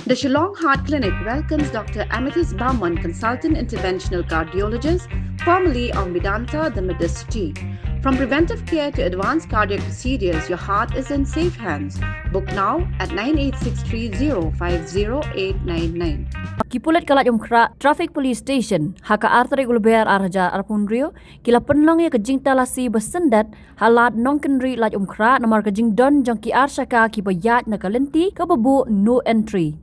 The Shillong Heart Clinic welcomes Dr. Amethyst Bauman, consultant interventional cardiologist, formerly of Medanta, the Medicity. From preventive care to advanced cardiac procedures, your heart is in safe hands. Book now at 9863050899. Pulit kalat kra traffic police station haka arteri gulber arja arpunrio kila penlong ya ke Jingtalasi bersendat halat nongkenri lat kra namar ke Jingdon jang Shaka ki bayat na kalenti ke bebu no entry.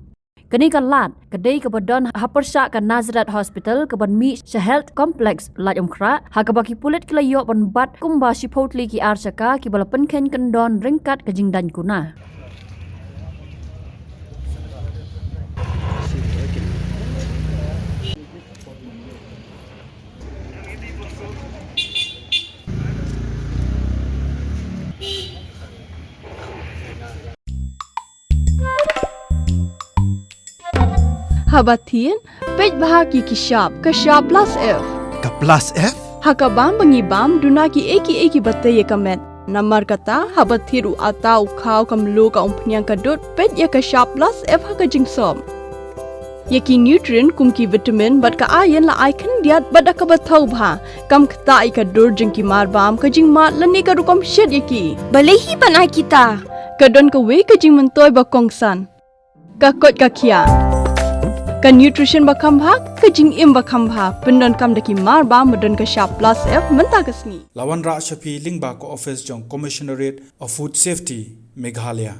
Kini kalat kedai ke badon hapersyak ke Nazareth Hospital ke ban mi health complex lat kra haka baki pulit kila yok ban bat kumba Shipotli ki Shaka ki bala Pynkheiñ Kyndon ringkat ke Jingdan Kuna. Habatin, pej bahagi ki shop plus F. Ka plus F? Hakabam bangibam duna ki eki batte ye kamet. Namar kata habatiru atau kau kamlu ka umpnyang kadut pej ya ka shop plus F haka jingsom. Yaki nutrient kum ki vitamin bat ka iron la icon diat bat ka batau bha kam kta ka dur jing ki marbam ka jing mat lani ka rukom shed yaki. Balehi panai kita. Kadon ka we ka jing mentoy ba Kongsan. Ka kot ka kia. Ka nutrition bakam bha ka jing im bakam bha pendon kam daki marba medon ka shop plus F menta kasni Lawan Ra Shapi Lingba ko office jong Commissionerate of Food Safety Meghalaya.